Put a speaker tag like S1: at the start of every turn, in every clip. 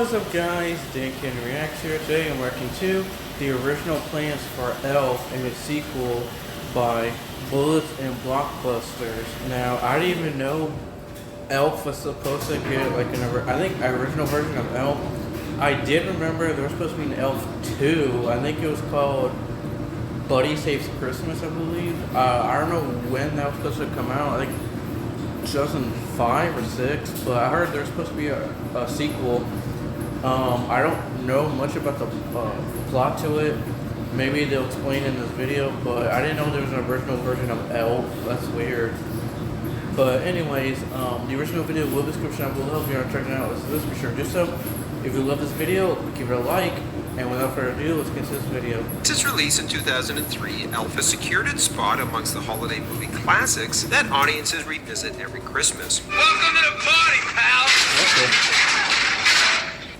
S1: What's up guys, Dan Can Reacts here. Today I'm reacting to the original plans for Elf and its sequel by Bullets and Blockbusters. Now, I didn't even know Elf was supposed to get like an original version of Elf. I did remember there was supposed to be an Elf 2. I think it was called Buddy Saves Christmas, I believe. I don't know when that was supposed to come out. I think 2005 or 6, but I heard there's supposed to be a sequel. I don't know much about the plot to it. Maybe they'll explain in this video, but I didn't know there was an original version of Elf. That's weird. But anyways, the original video will be in the description down below if you want to check it out. Let's be sure to do so. If you love this video, give it a like. And without further ado, let's get to this video.
S2: Since its release in 2003, Elf has secured its spot amongst the holiday movie classics that audiences revisit every Christmas.
S3: Welcome to the party, pal!
S1: Okay.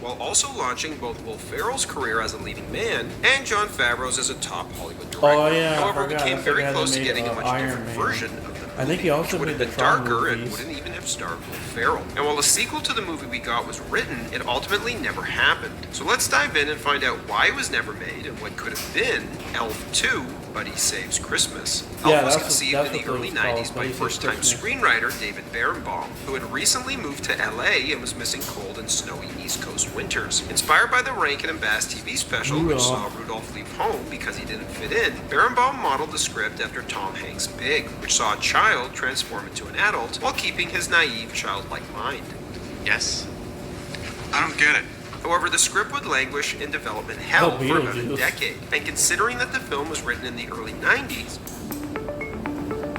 S2: While also launching both Will Ferrell's career as a leading man and Jon Favreau's as a top Hollywood director.
S1: Oh yeah,
S2: However,
S1: I forgot.
S2: became very close to
S1: made,
S2: getting a much
S1: Iron
S2: different
S1: Man.
S2: version of the movie,
S1: I think he also
S2: which would have
S1: made
S2: been
S1: the Tron
S2: darker and
S1: movies.
S2: wouldn't even have starred Will Ferrell. And while a sequel to the movie we got was written, it ultimately never happened. So let's dive in and find out why it was never made and what could have been Elf 2, Buddy Saves Christmas.
S1: Yeah,
S2: Elf was
S1: that's
S2: conceived
S1: what
S2: in the
S1: it
S2: early
S1: was called,
S2: 90s by
S1: Buddy Saves
S2: first-time
S1: Christmas.
S2: screenwriter David Berenbaum, who had recently moved to LA and was missing cold and snowy East Coast winters. Inspired by the Rankin and Bass TV special, which saw Rudolph leave home because he didn't fit in, Berenbaum modeled the script after Tom Hanks' Big, which saw a child transform into an adult while keeping his naive, childlike mind.
S3: Yes? I don't get it.
S2: However, the script would languish in development hell
S1: Oh,
S2: for about a
S1: Beetlejuice.
S2: decade, and considering that the film was written in the early 90s,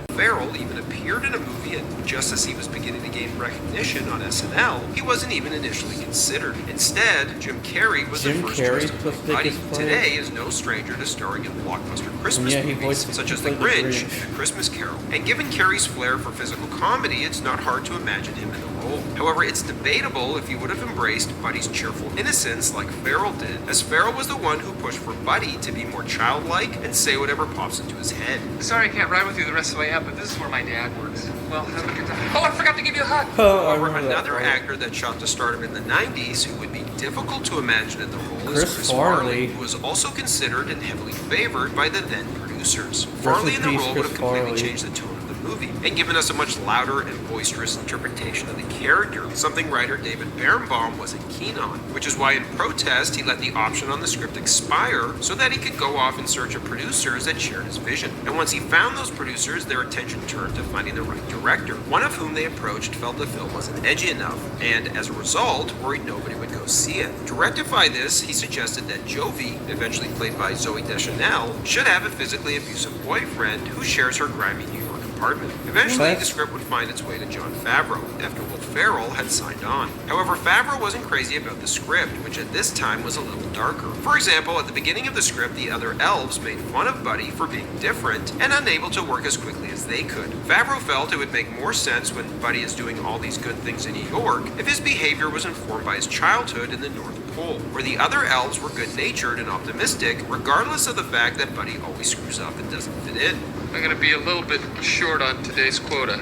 S2: Ferrell even appeared in a movie, and just as he was beginning to gain recognition on SNL, he wasn't even initially considered. Instead, Jim Carrey was the first choice to play Buddy. Today is no stranger to starring in blockbuster Christmas movies, such as The Grinch and A Christmas Carol. And given Carrey's flair for physical comedy, it's not hard to imagine him in the role. However, it's debatable if he would have embraced Buddy's cheerful innocence like Ferrell did, as Ferrell was the one who pushed for Buddy to be more childlike and say whatever pops into his head.
S4: Sorry I can't ride with you the rest of the way out, but this is where my dad works. Well, have a good time. Oh, I forgot to give you a hug!
S2: However, another actor that shot to stardom in the 90s who would be difficult to imagine in the role is Chris Farley, who was also considered and heavily favored by the then producers. Farley in the role would have completely changed the tone of the movie and given us a much louder and boisterous interpretation of the character, something writer David Berenbaum wasn't keen on, which is why in protest he let the option on the script expire so that he could go off in search of producers that shared his vision. And once he found those producers, their attention turned to finding the right director, one of whom they approached felt the film wasn't edgy enough, and as a result, worried nobody would go see it. To rectify this, he suggested that Jovi, eventually played by Zooey Deschanel, should have a physically abusive boyfriend who shares her grimy New York apartment. Eventually, the script would find its way to Jon Favreau, after Will Ferrell had signed on. However, Favreau wasn't crazy about the script, which at this time was a little darker. For example, at the beginning of the script, the other elves made fun of Buddy for being different and unable to work as quickly as they could. Favreau felt it would make more sense when Buddy is doing all these good things in New York if his behavior was informed by his childhood in the North Pole, where the other elves were good-natured and optimistic, regardless of the fact that Buddy always screws up and doesn't fit in.
S4: I'm gonna be a little bit short on today's quota.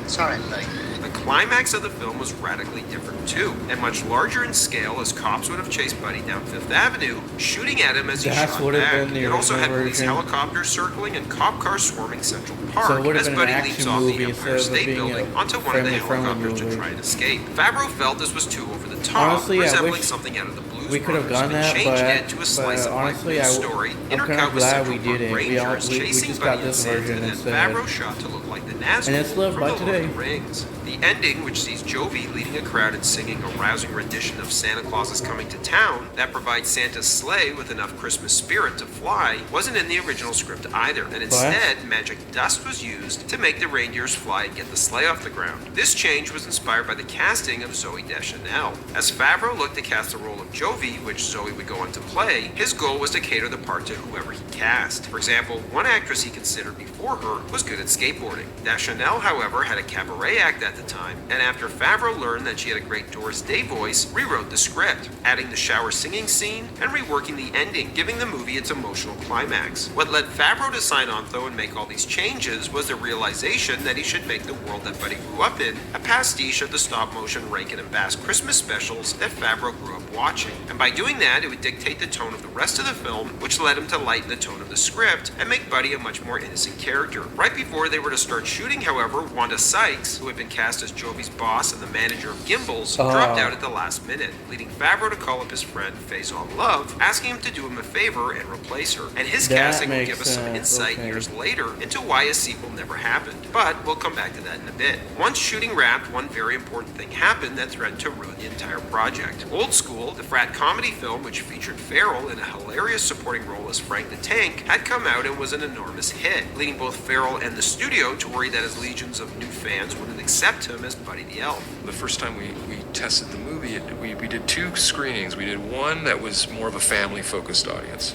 S3: Sorry, buddy.
S2: The climax of the film was radically different too, and much larger in scale as cops would have chased Buddy down Fifth Avenue, shooting at him as he shot back. It also had police helicopters circling and cop cars swarming Central Park as Buddy leaps off the Empire State Building onto one of the helicopters to try and escape. Favreau felt this was too over the top, resembling something out of the Blues
S1: we could have
S2: Brothers,
S1: done that,
S2: and changed it to a slice of life news story,
S1: I'm kind of glad we did it. We just got this version instead.
S2: Favreau shot to look like the Nazgul
S1: And it's lived by
S2: from the Lord
S1: today.
S2: of the Rings. The ending, which sees Jovi leading a crowd and singing a rousing rendition of Santa Claus is Coming to Town that provides Santa's sleigh with enough Christmas spirit to fly, wasn't in the original script either, and instead magic dust was used to make the reindeers fly and get the sleigh off the ground. This change was inspired by the casting of Zooey Deschanel. As Favreau looked to cast the role of Jovi, which Zoe would go on to play, his goal was to cater the part to whoever he cast. For example, one actress he considered before her was good at skateboarding. Deschanel, however, had a cabaret act that the time, and after Favreau learned that she had a great Doris Day voice, rewrote the script, adding the shower singing scene and reworking the ending, giving the movie its emotional climax. What led Favreau to sign on though and make all these changes was the realization that he should make the world that Buddy grew up in a pastiche of the stop-motion Rankin and Bass Christmas specials that Favreau grew up watching. And by doing that, it would dictate the tone of the rest of the film, which led him to lighten the tone of the script and make Buddy a much more innocent character. Right before they were to start shooting, however, Wanda Sykes, who had been cast as Jovi's boss and the manager of Gimbals, dropped out at the last minute, leading Favreau to call up his friend Faison Love, asking him to do him a favor and replace her. And his casting will give us some insight years later into why a sequel never happened. But we'll come back to that in a bit. Once shooting wrapped, one very important thing happened that threatened to ruin the entire project. Old School, the frat comedy film which featured Farrell in a hilarious supporting role as Frank the Tank, had come out and was an enormous hit, leading both Farrell and the studio to worry that his legions of new fans wouldn't accept him as Buddy the Elf.
S5: The first time we tested the movie, we did 2 screenings. We did one that was more of a family-focused audience,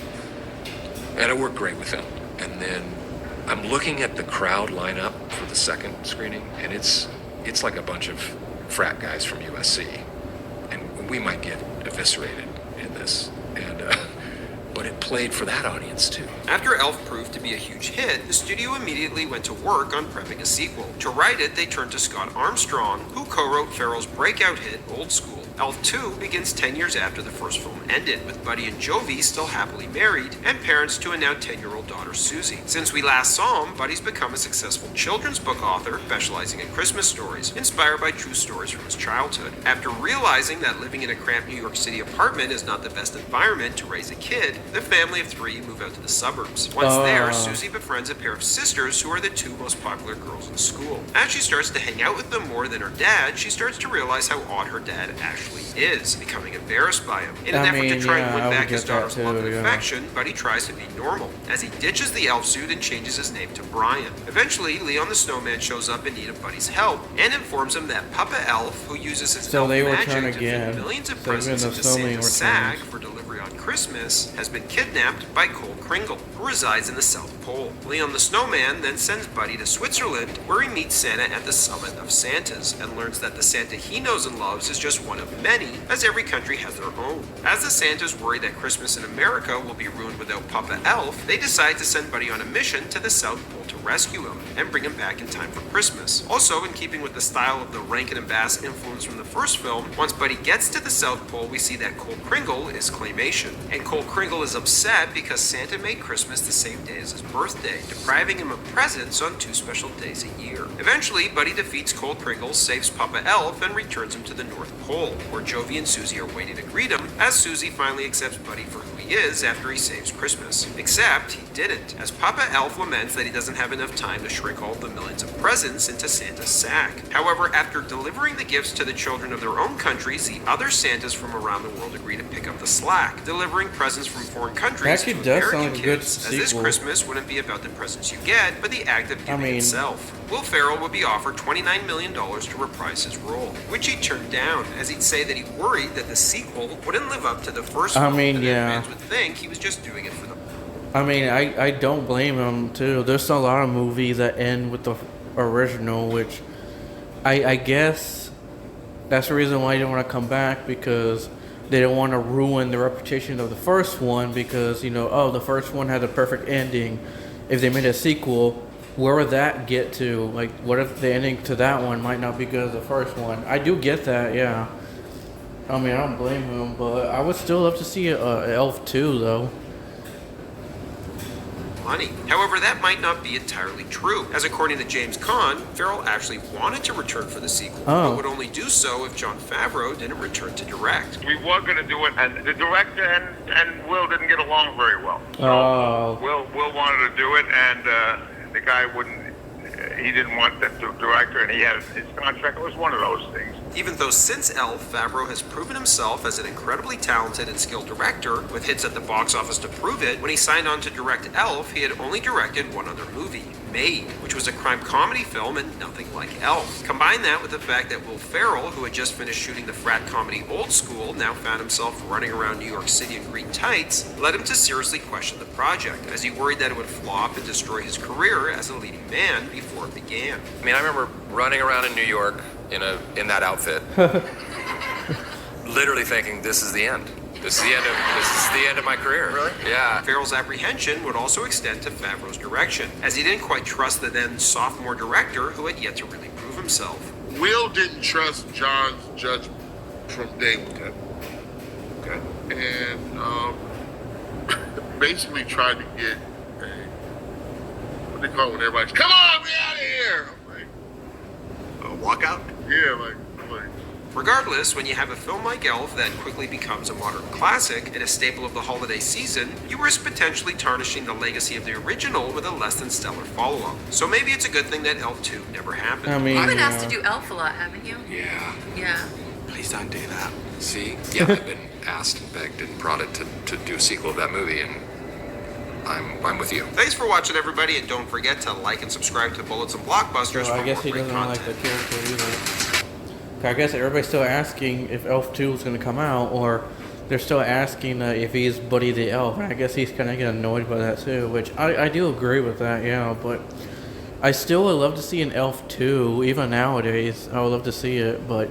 S5: and it worked great with them. And then I'm looking at the crowd line up for the second screening, and it's like a bunch of frat guys from USC, and we might get eviscerated in this. And but it played for that audience too.
S2: After Elf proved to be a huge hit, the studio immediately went to work on prepping a sequel. To write it, they turned to Scott Armstrong, who co-wrote Farrell's breakout hit Old School. Elf 2 begins 10 years after the first film ended, with Buddy and Jovi still happily married and parents to a now 10-year-old daughter Susie. Since we last saw him, Buddy's become a successful children's book author, specializing in Christmas stories, inspired by true stories from his childhood. After realizing that living in a cramped New York City apartment is not the best environment to raise a kid, the family of 3 move out to the suburbs. Once there, Susie befriends a pair of sisters who are the 2 most popular girls in school. As she starts to hang out with them more than her dad, she starts to realize how odd her dad actually is, becoming embarrassed by him. In an effort to try and win back his daughter's love and affection, Buddy tries to be normal, as he ditches the elf suit and changes his name to Brian. Eventually, Leon the Snowman shows up in need of Buddy's help and informs him that Papa Elf, who uses his elf magic to fit millions of presents into Santa's sack for delivery on Christmas, has been kidnapped by Cole Kringle, who resides in the South Pole. Leon the Snowman then sends Buddy to Switzerland, where he meets Santa at the Summit of Santas, and learns that the Santa he knows and loves is just one of many, as every country has their own. As the Santas worry that Christmas in America will be ruined without Papa Elf, they decide to send Buddy on a mission to the South Pole to rescue him and bring him back in time for Christmas. Also, in keeping with the style of the Rankin and Bass influence from the first film, once Buddy gets to the South Pole, we see that Cole Kringle is claymation. And Cole Kringle is upset because Santa made Christmas the same day as his birthday, depriving him of presents on 2 special days a year. Eventually, Buddy defeats Cole Kringle, saves Papa Elf, and returns him to the North Pole, where Jovi and Susie are waiting to greet him, as Susie finally accepts Buddy for who he is after he saves Christmas. Except he didn't, as Papa Elf laments that he doesn't have enough time to shrink all the millions of presents into Santa's sack. However, after delivering the gifts to the children of their own countries, the other Santas from around the world agree to pick up the slack, delivering presents from foreign countries to American kids, as this Christmas wouldn't be about the presents you get, but the act of giving itself. Will Ferrell would be offered $29 million to reprise his role, which he turned down, as he'd say that he worried that the sequel wouldn't live up to the first one, and fans would think he was just doing it for the...
S1: I don't blame him, too. There's a lot of movies that end with the original, which I guess that's the reason why he didn't want to come back, because they don't want to ruin the reputation of the first one, because, the first one had a perfect ending. If they made a sequel, where would that get to? Like, what if the ending to that one might not be good as the first one? I do get that, yeah. I don't blame him, but I would still love to see Elf 2, though.
S2: Money. However, that might not be entirely true, as according to James Caan, Ferrell actually wanted to return for the sequel, but would only do so if Jon Favreau didn't return to direct.
S6: We were going to do it, and the director and Will didn't get along very well. So Will wanted to do it, and the guy he didn't want the director, and he had his contract. It was one of those things.
S2: Even though since Elf, Favreau has proven himself as an incredibly talented and skilled director, with hits at the box office to prove it, when he signed on to direct Elf, he had only directed one other movie, Made, which was a crime comedy film and nothing like Elf. Combine that with the fact that Will Ferrell, who had just finished shooting the frat comedy Old School, now found himself running around New York City in green tights, led him to seriously question the project, as he worried that it would flop and destroy his career as a leading man before it began.
S5: I remember running around in New York in that outfit, literally thinking this is the end. This is the end of my career.
S2: Really?
S5: Yeah.
S2: Farrell's apprehension would also extend to Favreau's direction, as he didn't quite trust the then sophomore director who had yet to really prove himself.
S7: Will didn't trust John's judgment from day one.
S2: Okay.
S7: And basically tried to get what they call it when everybody's, come on, we out of here. I'm like,
S3: Walkout?
S7: yeah, like.
S2: Regardless, when you have a film like Elf that quickly becomes a modern classic and a staple of the holiday season, you risk potentially tarnishing the legacy of the original with a less than stellar follow-up. So maybe it's a good thing that Elf 2 never happened.
S1: I mean,
S8: You've been asked to do Elf a lot, haven't you?
S5: Yeah.
S8: Yeah.
S3: Please don't do that.
S5: See? Yeah, I've been asked and begged and prodded to do a sequel of that movie, and I'm with you.
S2: Thanks for watching, everybody, and don't forget to like and subscribe to Bullets and Blockbusters
S1: so
S2: for
S1: I guess
S2: more
S1: he
S2: great
S1: doesn't like
S2: content.
S1: the character either. I guess everybody's still asking if Elf 2 is going to come out, or they're still asking if he's Buddy the Elf. And I guess he's kind of getting annoyed by that too, which I do agree with that, yeah. But I still would love to see an Elf 2, even nowadays. I would love to see it, but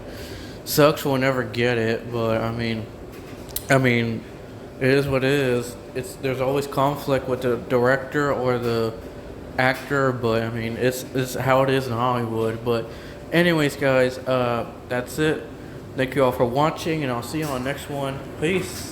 S1: sucks we'll never get it. But I mean, it is what it is. There's always conflict with the director or the actor, but I mean, it's how it is in Hollywood. But anyways, guys, that's it. Thank you all for watching, and I'll see you on the next one. Peace.